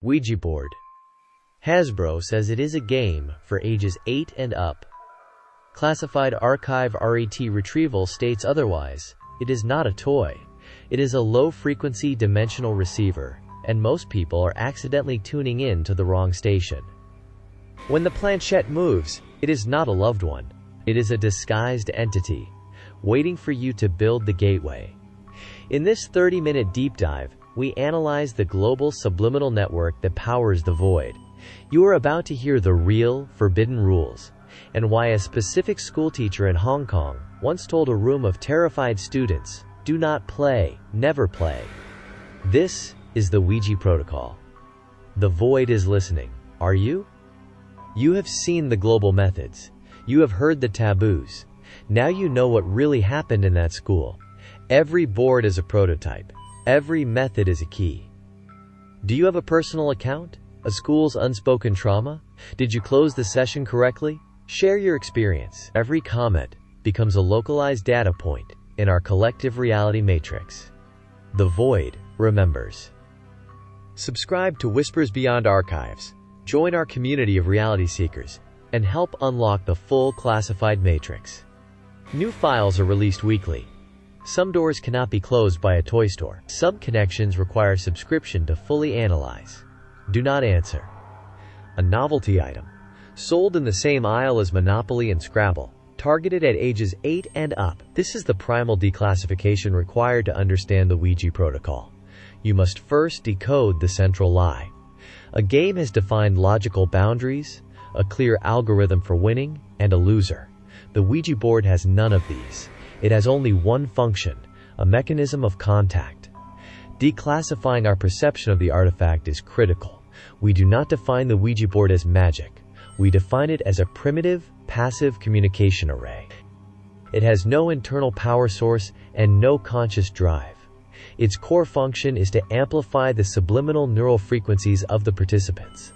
Ouija board. Hasbro says it is a game for ages 8 and up. Classified Archive RETRIEVAL states otherwise. It is not a toy. It is a low-frequency dimensional receiver, and most people are accidentally tuning in to the wrong station. When the planchette moves, it is not a loved one. It is a disguised entity, waiting for you to build the gateway. In this 30-minute deep dive, we analyze the global subliminal network that powers the void. You are about to hear the real, forbidden rules, and why a specific schoolteacher in Hong Kong once told a room of terrified students, "Do not play, never play." This is the Ouija protocol. The void is listening. Are you? You have seen the global methods. You have heard the taboos. Now you know what really happened in that school. Every board is a prototype. Every method is a key. Do you have a personal account? A school's unspoken trauma? Did you close the session correctly? Share your experience. Every comment becomes a localized data point in our collective reality matrix. The void remembers. Subscribe to Whispers Beyond Archives. Join our community of reality seekers and help unlock the full classified matrix. New files are released weekly. Some doors cannot be closed by a toy store. Some connections require subscription to fully analyze. Do not answer. A novelty item. Sold in the same aisle as Monopoly and Scrabble. Targeted at ages 8 and up. This is the primal declassification required to understand the Ouija protocol. You must first decode the central lie. A game has defined logical boundaries, a clear algorithm for winning, and a loser. The Ouija board has none of these. It has only one function, a mechanism of contact. Declassifying our perception of the artifact is critical. We do not define the Ouija board as magic. We define it as a primitive, passive communication array. It has no internal power source and no conscious drive. Its core function is to amplify the subliminal neural frequencies of the participants.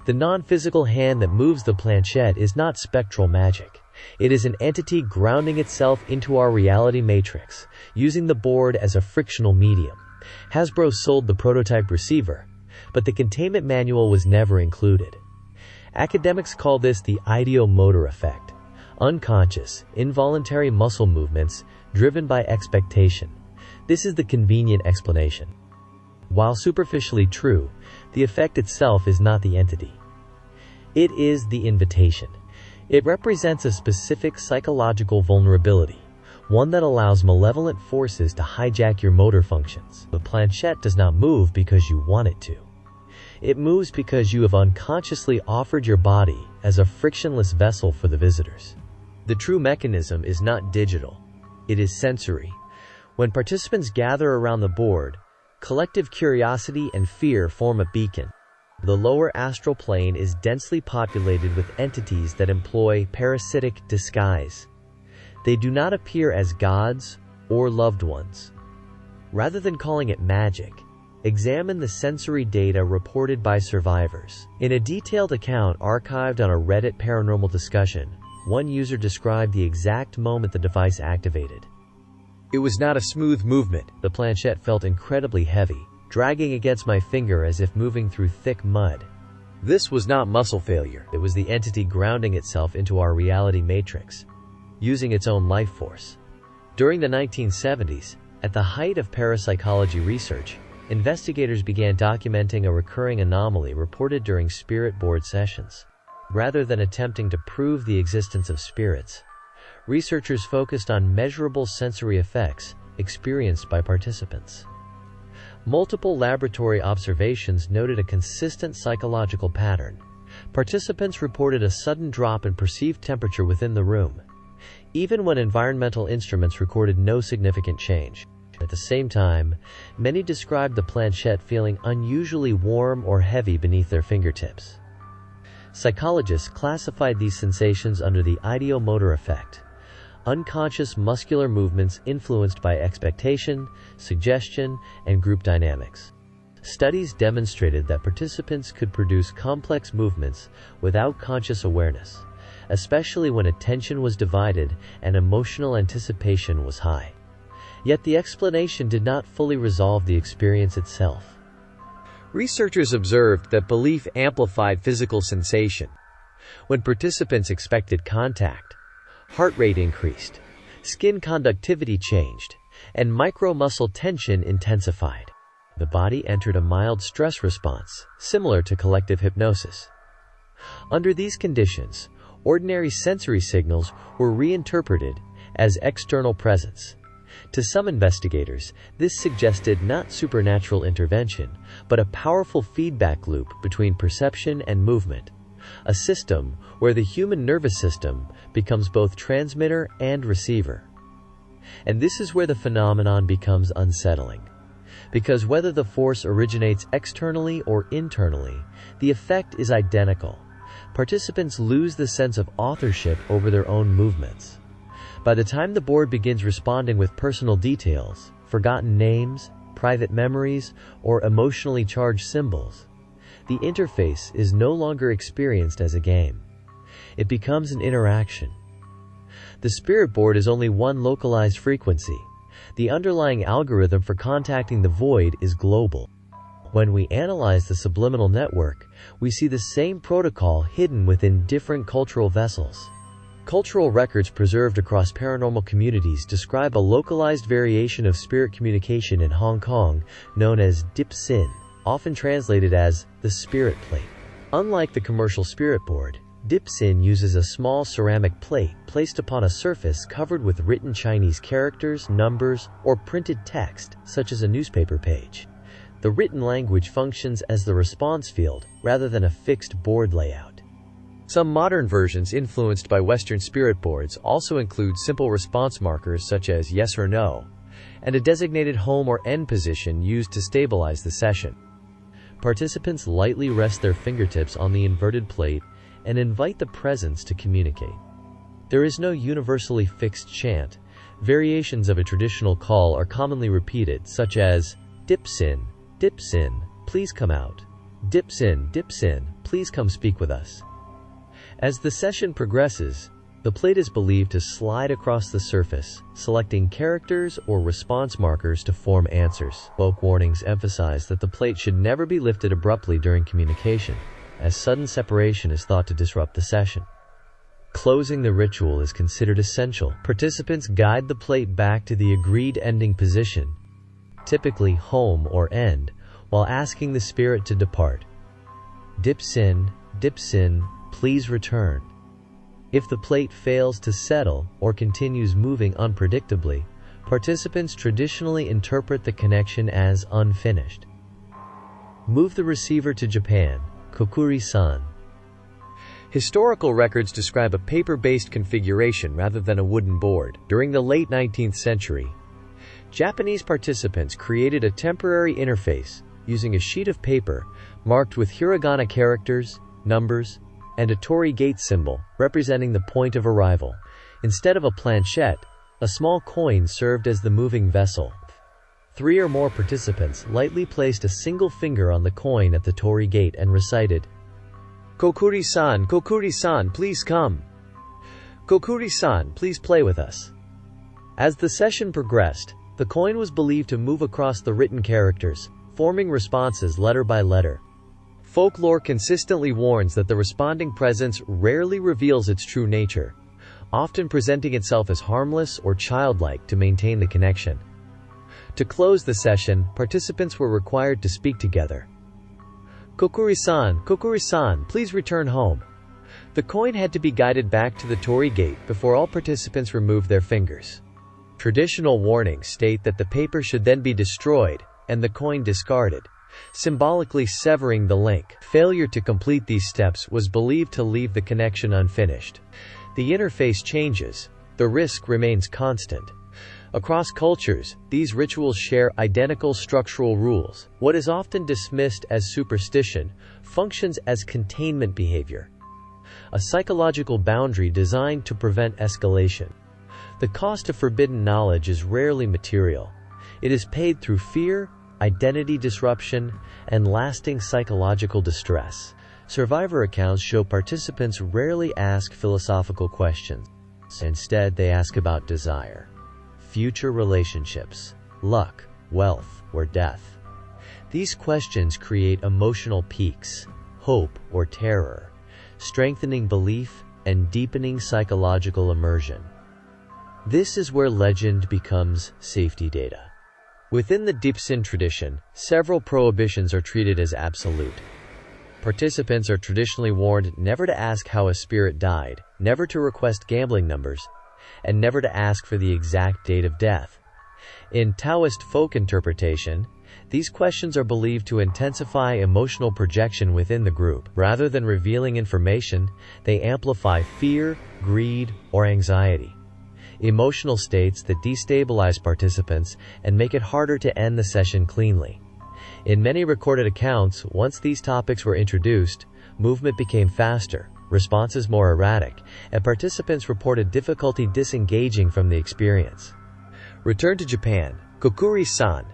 The non-physical hand that moves the planchette is not spectral magic. It is an entity grounding itself into our reality matrix, using the board as a frictional medium. Hasbro sold the prototype receiver, but the containment manual was never included. Academics call this the ideomotor effect, unconscious, involuntary muscle movements driven by expectation. This is the convenient explanation. While superficially true, the effect itself is not the entity. It is the invitation. It represents a specific psychological vulnerability, one that allows malevolent forces to hijack your motor functions. The planchette does not move because you want it to. It moves because you have unconsciously offered your body as a frictionless vessel for the visitors. The true mechanism is not digital. It is sensory. When participants gather around the board, collective curiosity and fear form a beacon. The lower astral plane is densely populated with entities that employ parasitic disguise. They do not appear as gods or loved ones. Rather than calling it magic, examine the sensory data reported by survivors. In a detailed account archived on a Reddit paranormal discussion, one user described the exact moment the device activated. It was not a smooth movement. The planchette felt incredibly heavy, dragging against my finger as if moving through thick mud. This was not muscle failure. It was the entity grounding itself into our reality matrix, using its own life force. During the 1970s, at the height of parapsychology research, investigators began documenting a recurring anomaly reported during spirit board sessions. Rather than attempting to prove the existence of spirits, researchers focused on measurable sensory effects experienced by participants. Multiple laboratory observations noted a consistent psychological pattern. Participants reported a sudden drop in perceived temperature within the room, even when environmental instruments recorded no significant change. At the same time, many described the planchette feeling unusually warm or heavy beneath their fingertips. Psychologists classified these sensations under the ideomotor effect, unconscious muscular movements influenced by expectation, suggestion, and group dynamics. Studies demonstrated that participants could produce complex movements without conscious awareness, especially when attention was divided and emotional anticipation was high. Yet the explanation did not fully resolve the experience itself. Researchers observed that belief amplified physical sensation. When participants expected contact, heart rate increased, skin conductivity changed, and micro-muscle tension intensified. The body entered a mild stress response, similar to collective hypnosis. Under these conditions, ordinary sensory signals were reinterpreted as external presence. To some investigators, this suggested not supernatural intervention, but a powerful feedback loop between perception and movement, a system where the human nervous system becomes both transmitter and receiver. And this is where the phenomenon becomes unsettling. Because whether the force originates externally or internally, the effect is identical. Participants lose the sense of authorship over their own movements. By the time the board begins responding with personal details, forgotten names, private memories, or emotionally charged symbols, the interface is no longer experienced as a game. It becomes an interaction. The spirit board is only one localized frequency. The underlying algorithm for contacting the void is global. When we analyze the subliminal network, we see the same protocol hidden within different cultural vessels. Cultural records preserved across paranormal communities describe a localized variation of spirit communication in Hong Kong known as Dip Sin, often translated as the spirit plate. Unlike the commercial spirit board, Dip Sin uses a small ceramic plate placed upon a surface covered with written Chinese characters, numbers, or printed text, such as a newspaper page. The written language functions as the response field rather than a fixed board layout. Some modern versions influenced by Western spirit boards also include simple response markers such as yes or no, and a designated home or end position used to stabilize the session. Participants lightly rest their fingertips on the inverted plate and invite the presence to communicate. There is no universally fixed chant. Variations of a traditional call are commonly repeated, such as Dip Sin, please come out. Dip Sin, please come speak with us. As the session progresses, the plate is believed to slide across the surface, selecting characters or response markers to form answers. Woke warnings emphasize that the plate should never be lifted abruptly during communication, as sudden separation is thought to disrupt the session. Closing the ritual is considered essential. Participants guide the plate back to the agreed ending position, typically home or end, while asking the spirit to depart. Dip Sin, please return. If the plate fails to settle or continues moving unpredictably, participants traditionally interpret the connection as unfinished. Move the receiver to Japan, Kokuri-san. Historical records describe a paper-based configuration rather than a wooden board. During the late 19th century, Japanese participants created a temporary interface using a sheet of paper marked with hiragana characters, numbers, and a torii gate symbol representing the point of arrival. Instead of a planchette, a small coin served as the moving vessel. 3 or more participants lightly placed a single finger on the coin at the torii gate and recited, Kokuri-san, please come. Kokuri-san, please play with us. As the session progressed, the coin was believed to move across the written characters, forming responses letter by letter. Folklore consistently warns that the responding presence rarely reveals its true nature, often presenting itself as harmless or childlike to maintain the connection. To close the session, participants were required to speak together. Kokuri-san, please return home. The coin had to be guided back to the torii gate before all participants removed their fingers. Traditional warnings state that the paper should then be destroyed and the coin discarded, symbolically severing the link. Failure to complete these steps was believed to leave the connection unfinished. The interface changes, the risk remains constant. Across cultures, these rituals share identical structural rules. What is often dismissed as superstition functions as containment behavior, a psychological boundary designed to prevent escalation. The cost of forbidden knowledge is rarely material. It is paid through fear, identity disruption, and lasting psychological distress. Survivor accounts show participants rarely ask philosophical questions. Instead, they ask about desire, future relationships, luck, wealth, or death. These questions create emotional peaks, hope or terror, strengthening belief and deepening psychological immersion. This is where legend becomes safety data. Within the Dipsin tradition, several prohibitions are treated as absolute. Participants are traditionally warned never to ask how a spirit died, never to request gambling numbers, and never to ask for the exact date of death. In Taoist folk interpretation, these questions are believed to intensify emotional projection within the group. Rather than revealing information, they amplify fear, greed, or anxiety. Emotional states that destabilize participants and make it harder to end the session cleanly. In many recorded accounts, once these topics were introduced, movement became faster, responses more erratic, and participants reported difficulty disengaging from the experience. Return to Japan. Kokuri-san.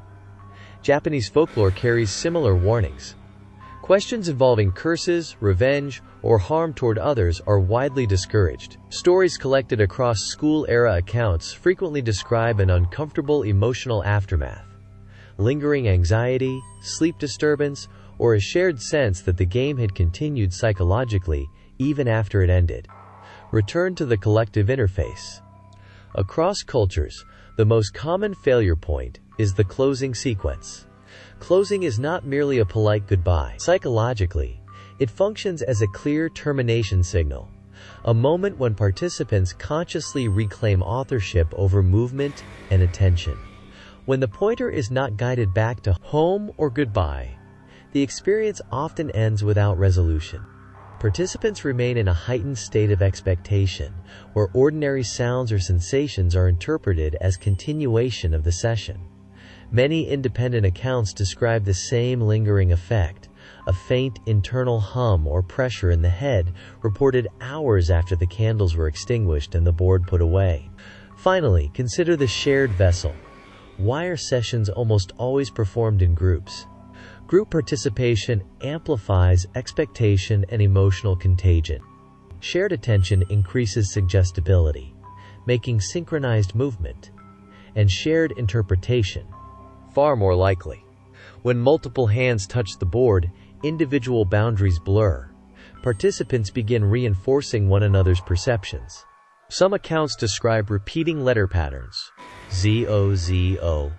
Japanese folklore carries similar warnings. Questions involving curses, revenge, or harm toward others are widely discouraged. Stories collected across school-era accounts frequently describe an uncomfortable emotional aftermath, lingering anxiety, sleep disturbance, or a shared sense that the game had continued psychologically even after it ended. Return to the collective interface. Across cultures, the most common failure point is the closing sequence. Closing is not merely a polite goodbye. Psychologically, it functions as a clear termination signal, a moment when participants consciously reclaim authorship over movement and attention. When the pointer is not guided back to home or goodbye, the experience often ends without resolution. Participants remain in a heightened state of expectation, where ordinary sounds or sensations are interpreted as continuation of the session. Many independent accounts describe the same lingering effect, a faint internal hum or pressure in the head reported hours after the candles were extinguished and the board put away. Finally, consider the shared vessel. Why are sessions almost always performed in groups? Group participation amplifies expectation and emotional contagion. Shared attention increases suggestibility, making synchronized movement, and shared interpretation far more likely. When multiple hands touch the board, individual boundaries blur. Participants begin reinforcing one another's perceptions. Some accounts describe repeating letter patterns. Z-O-Z-O.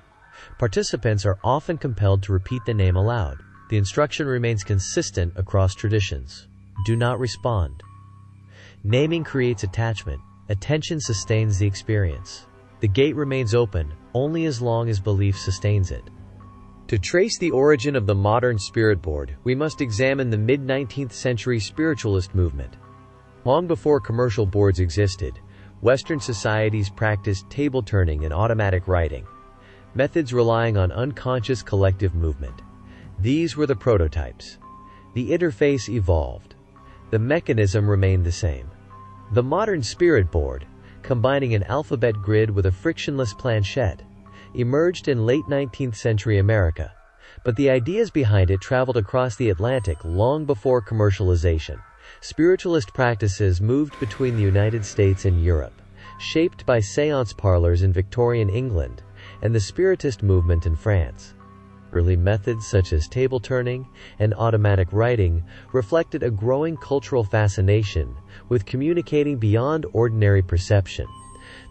Participants are often compelled to repeat the name aloud. The instruction remains consistent across traditions. Do not respond. Naming creates attachment. Attention sustains the experience. The gate remains open only as long as belief sustains it. To trace the origin of the modern spirit board, we must examine the mid-19th century spiritualist movement. Long before commercial boards existed, Western societies practiced table turning and automatic writing, methods relying on unconscious collective movement. These were the prototypes. The interface evolved. The mechanism remained the same. The modern spirit board, combining an alphabet grid with a frictionless planchette, emerged in late 19th century America, but the ideas behind it traveled across the Atlantic long before commercialization. Spiritualist practices moved between the United States and Europe, shaped by séance parlors in Victorian England and the Spiritist movement in France. Early methods such as table turning and automatic writing reflected a growing cultural fascination with communicating beyond ordinary perception.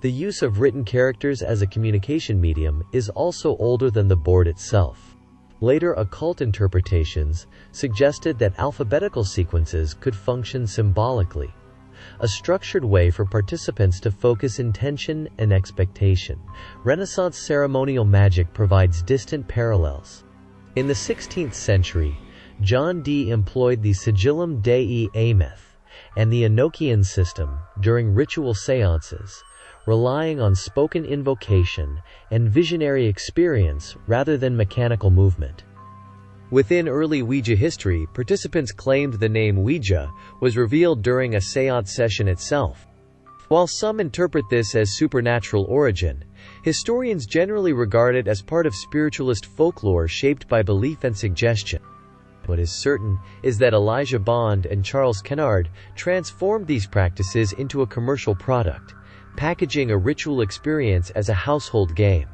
The use of written characters as a communication medium is also older than the board itself. Later occult interpretations suggested that alphabetical sequences could function symbolically, a structured way for participants to focus intention and expectation. Renaissance ceremonial magic provides distant parallels. In the 16th century, John Dee employed the Sigillum Dei Ameth and the Enochian system during ritual seances, relying on spoken invocation and visionary experience rather than mechanical movement. Within early Ouija history, participants claimed the name Ouija was revealed during a séance session itself. While some interpret this as supernatural origin, historians generally regard it as part of spiritualist folklore shaped by belief and suggestion. What is certain is that Elijah Bond and Charles Kennard transformed these practices into a commercial product, packaging a ritual experience as a household game.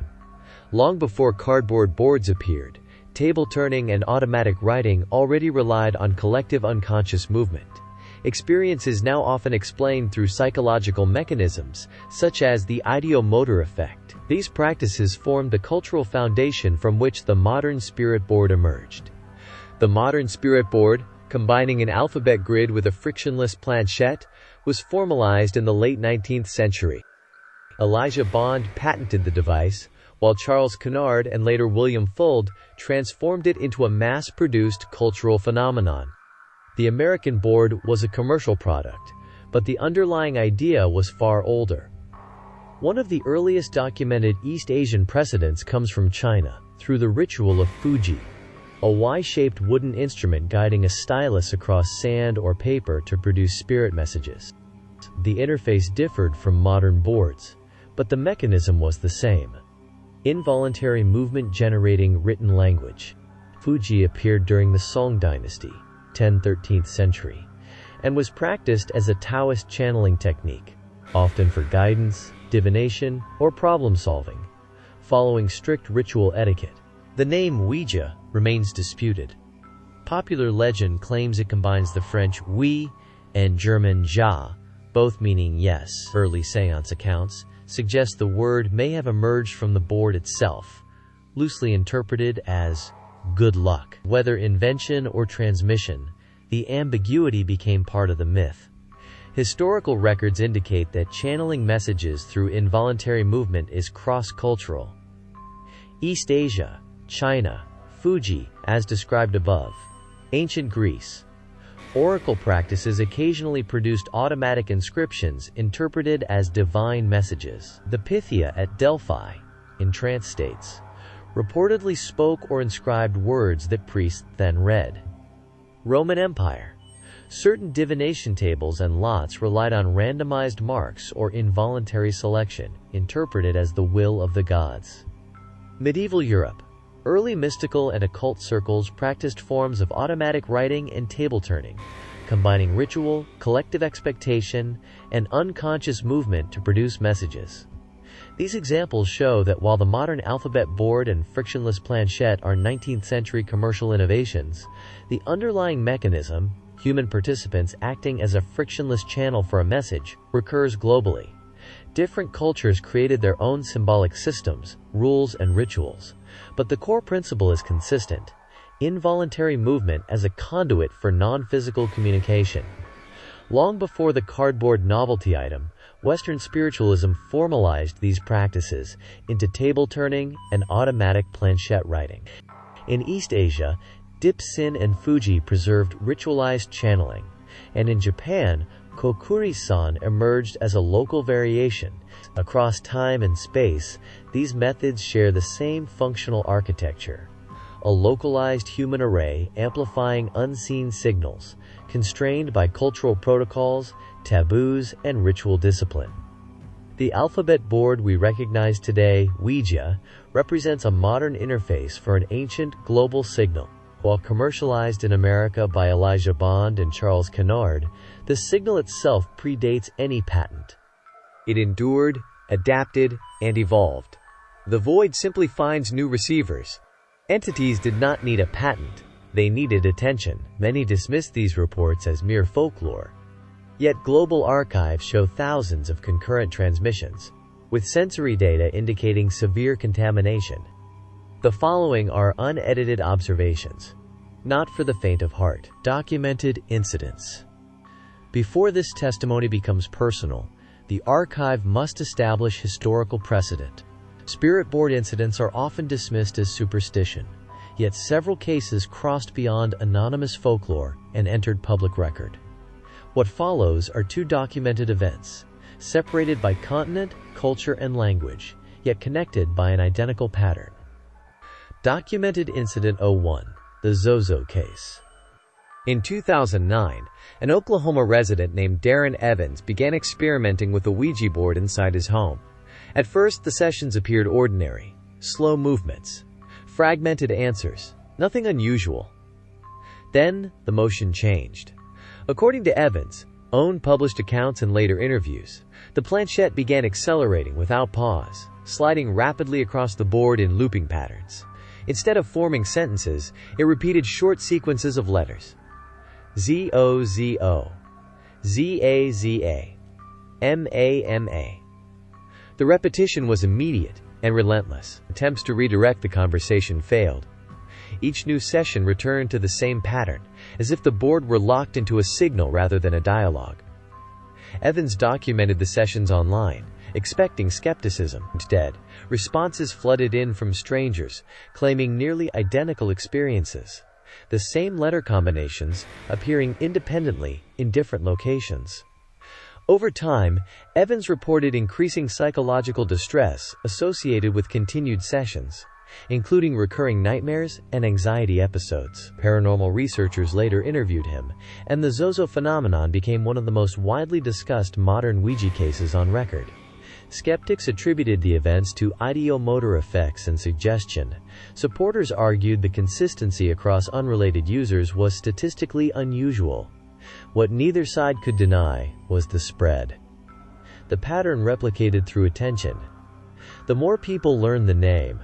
Long before cardboard boards appeared, Table turning and automatic writing already relied on collective unconscious movement. Experience is now often explained through psychological mechanisms, such as the ideomotor effect. These practices formed the cultural foundation from which the modern spirit board emerged. The modern spirit board, combining an alphabet grid with a frictionless planchette, was formalized in the late 19th century. Elijah Bond patented the device, while Charles Kennard and later William Fuld transformed it into a mass-produced cultural phenomenon. The American board was a commercial product, but the underlying idea was far older. One of the earliest documented East Asian precedents comes from China, through the ritual of Ouija, a Y-shaped wooden instrument guiding a stylus across sand or paper to produce spirit messages. The interface differed from modern boards, but the mechanism was the same. Involuntary movement generating written language. Ouija appeared during the Song dynasty, 10th–13th century, and was practiced as a Taoist channeling technique, often for guidance, divination, or problem solving, following strict ritual etiquette. The name Ouija remains disputed. Popular legend claims it combines the French oui and German ja, both meaning yes. Early séance accounts suggest the word may have emerged from the board itself, loosely interpreted as good luck. Whether invention or transmission, the ambiguity became part of the myth. Historical records indicate that channeling messages through involuntary movement is cross-cultural. East Asia, China, Ouija, as described above. Ancient Greece. Oracle practices occasionally produced automatic inscriptions interpreted as divine messages. The Pythia at Delphi, in trance states, reportedly spoke or inscribed words that priests then read. Roman Empire. Certain divination tables and lots relied on randomized marks or involuntary selection, interpreted as the will of the gods. Medieval Europe. Early mystical and occult circles practiced forms of automatic writing and table turning, combining ritual, collective expectation, and unconscious movement to produce messages. These examples show that while the modern alphabet board and frictionless planchette are 19th century commercial innovations, the underlying mechanism, human participants acting as a frictionless channel for a message, recurs globally. Different cultures created their own symbolic systems, rules, and rituals, but the core principle is consistent: involuntary movement as a conduit for non-physical communication. Long before the cardboard novelty item, Western spiritualism formalized these practices into table turning and automatic planchette writing. In East Asia, Dip-Sin and Ouija preserved ritualized channeling, and in Japan, Kokuri-san emerged as a local variation. Across time and space, these methods share the same functional architecture: a localized human array amplifying unseen signals, constrained by cultural protocols, taboos, and ritual discipline. The alphabet board we recognize today, Ouija, represents a modern interface for an ancient global signal. While commercialized in America by Elijah Bond and Charles Kennard, the signal itself predates any patent. It endured, adapted, and evolved. The void simply finds new receivers. Entities did not need a patent. They needed attention. Many dismissed these reports as mere folklore. Yet global archives show thousands of concurrent transmissions, with sensory data indicating severe contamination. The following are unedited observations, not for the faint of heart. Documented incidents. Before this testimony becomes personal, the archive must establish historical precedent. Spirit board incidents are often dismissed as superstition, yet several cases crossed beyond anonymous folklore and entered public record. What follows are two documented events, separated by continent, culture, and language, yet connected by an identical pattern. Documented Incident 01, the Zozo Case. In 2009, an Oklahoma resident named Darren Evans began experimenting with a Ouija board inside his home. At first, the sessions appeared ordinary: slow movements, fragmented answers, nothing unusual. Then, the motion changed. According to Evans' own published accounts and later interviews, the planchette began accelerating without pause, sliding rapidly across the board in looping patterns. Instead of forming sentences, it repeated short sequences of letters. Z-O-Z-O, Z-A-Z-A, M-A-M-A. The repetition was immediate and relentless. Attempts to redirect the conversation failed. Each new session returned to the same pattern, as if the board were locked into a signal rather than a dialogue. Evans documented the sessions online, expecting skepticism. Instead, responses flooded in from strangers, claiming nearly identical experiences. The same letter combinations appearing independently in different locations. Over time, Evans reported increasing psychological distress associated with continued sessions, including recurring nightmares and anxiety episodes. Paranormal researchers later interviewed him, and the Zozo phenomenon became one of the most widely discussed modern Ouija cases on record. Skeptics attributed the events to ideomotor effects and suggestion. Supporters argued the consistency across unrelated users was statistically unusual. What neither side could deny was the spread. The pattern replicated through attention. The more people learned the name,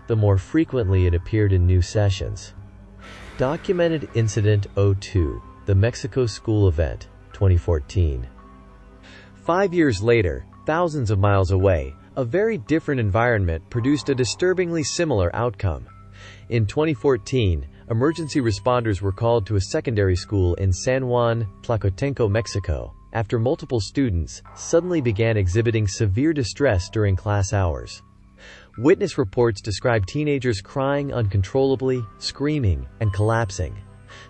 the more frequently it appeared in new sessions. Documented Incident 02, the Mexico School Event, 2014. 5 years later, thousands of miles away, a very different environment produced a disturbingly similar outcome. In 2014, emergency responders were called to a secondary school in San Juan, Tlacotenco, Mexico, after multiple students suddenly began exhibiting severe distress during class hours. Witness reports describe teenagers crying uncontrollably, screaming, and collapsing.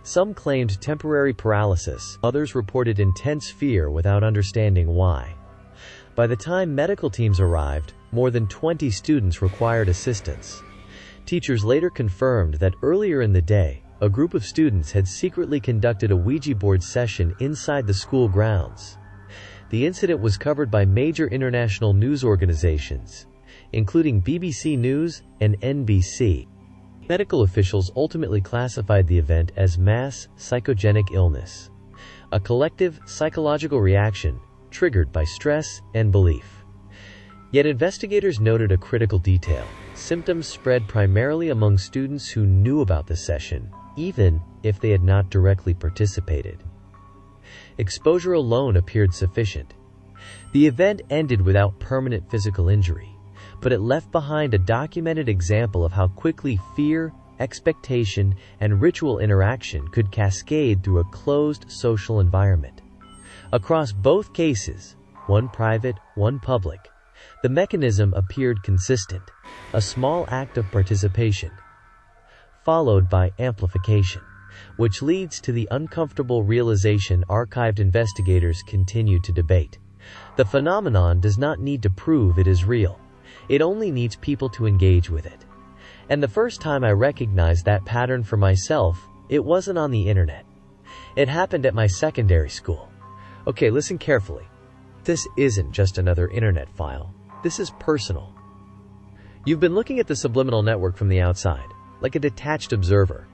Some claimed temporary paralysis, others reported intense fear without understanding why. By the time medical teams arrived, more than 20 students required assistance. Teachers later confirmed that earlier in the day, a group of students had secretly conducted a Ouija board session inside the school grounds. The incident was covered by major international news organizations, including BBC News and NBC. Medical officials ultimately classified the event as mass psychogenic illness, a collective psychological reaction triggered by stress and belief. Yet investigators noted a critical detail. Symptoms spread primarily among students who knew about the session, even if they had not directly participated. Exposure alone appeared sufficient. The event ended without permanent physical injury, but it left behind a documented example of how quickly fear, expectation, and ritual interaction could cascade through a closed social environment. Across both cases, one private, one public, the mechanism appeared consistent: a small act of participation, followed by amplification, which leads to the uncomfortable realization archived investigators continue to debate. The phenomenon does not need to prove it is real. It only needs people to engage with it. And the first time I recognized that pattern for myself, it wasn't on the internet. It happened at my secondary school. Okay, listen carefully. This isn't just another internet file. This is personal. You've been looking at the subliminal network from the outside, like a detached observer.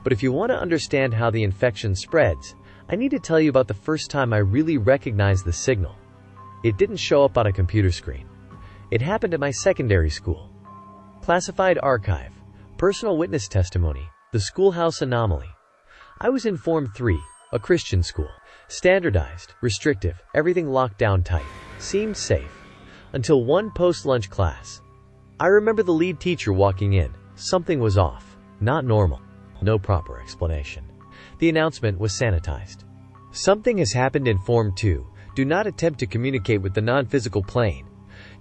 But if you want to understand how the infection spreads, I need to tell you about the first time I really recognized the signal. It didn't show up on a computer screen. It happened at my secondary school. Classified archive, personal witness testimony, the schoolhouse anomaly. I was in Form 3, a Christian school. Standardized, restrictive, everything locked down tight. Seemed safe. Until one post-lunch class. I remember the lead teacher walking in. Something was off. Not normal. No proper explanation. The announcement was sanitized. Something has happened in Form 2. Do not attempt to communicate with the non-physical plane.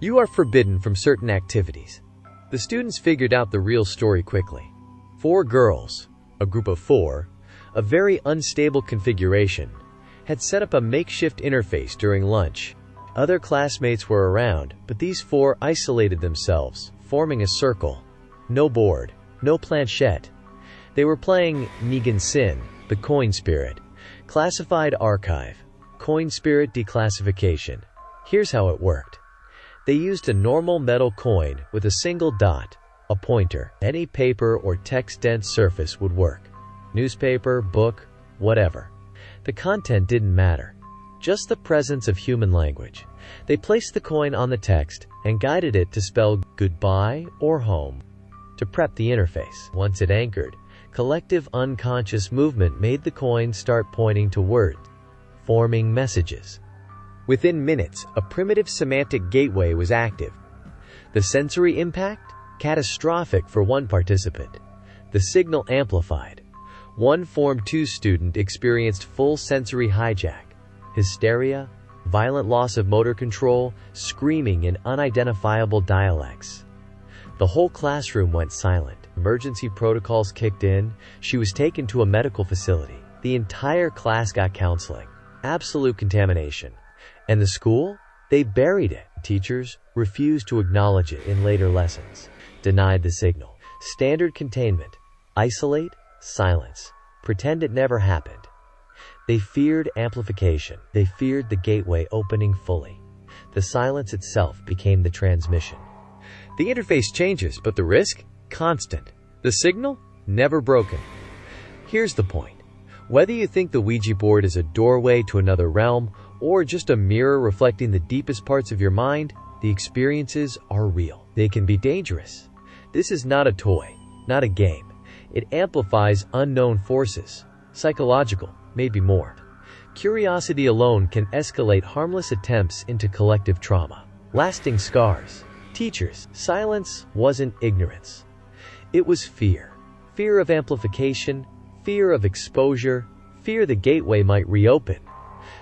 You are forbidden from certain activities. The students figured out the real story quickly. 4 girls, a group of 4, a very unstable configuration, had set up a makeshift interface during lunch. Other classmates were around, but these 4 isolated themselves, forming a circle. No board, no planchette. They were playing Negan Sin, the coin spirit. Classified archive, coin spirit declassification. Here's how it worked. They used a normal metal coin with a single dot, a pointer. Any paper or text-dense surface would work. Newspaper, book, whatever. The content didn't matter. Just the presence of human language. They placed the coin on the text and guided it to spell goodbye or home. to prep the interface. Once it anchored, collective unconscious movement made the coin start pointing to words, forming messages. Within minutes, a primitive semantic gateway was active. The sensory impact? Catastrophic for one participant. The signal amplified. One Form 2 student experienced full sensory hijack, hysteria, violent loss of motor control, screaming in unidentifiable dialects. The whole classroom went silent. Emergency protocols kicked in. She was taken to a medical facility. The entire class got counseling. Absolute contamination. And the school? They buried it. Teachers refused to acknowledge it in later lessons. Denied the signal. Standard containment. Isolate, silence. Pretend it never happened. They feared amplification. They feared the gateway opening fully. The silence itself became the transmission. The interface changes, but the risk? Constant. The signal? Never broken. Here's the point. Whether you think the Ouija board is a doorway to another realm or just a mirror reflecting the deepest parts of your mind, the experiences are real. They can be dangerous. This is not a toy, not a game. It amplifies unknown forces, psychological, maybe more. Curiosity alone can escalate harmless attempts into collective trauma. Lasting scars. Teachers, silence wasn't ignorance. It was fear. Fear of amplification, fear of exposure, fear the gateway might reopen.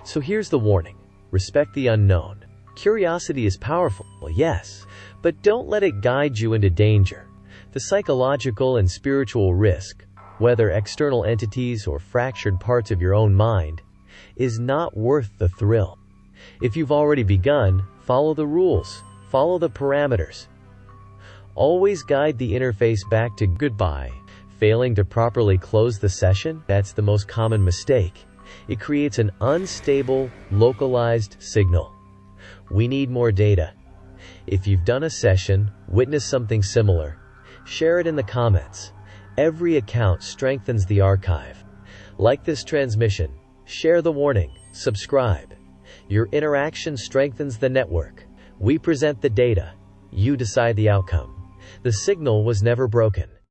So here's the warning. Respect the unknown. Curiosity is powerful, yes, but don't let it guide you into danger. The psychological and spiritual risk, whether external entities or fractured parts of your own mind, is not worth the thrill. If you've already begun, follow the rules, follow the parameters. Always guide the interface back to goodbye. Failing to properly close the session, that's the most common mistake. It creates an unstable, localized signal. We need more data. If you've done a session, witnessed something similar, share it in the comments. Every account strengthens the archive. Like this transmission, share the warning, subscribe. Your interaction strengthens the network. We present the data. You decide the outcome. The signal was never broken.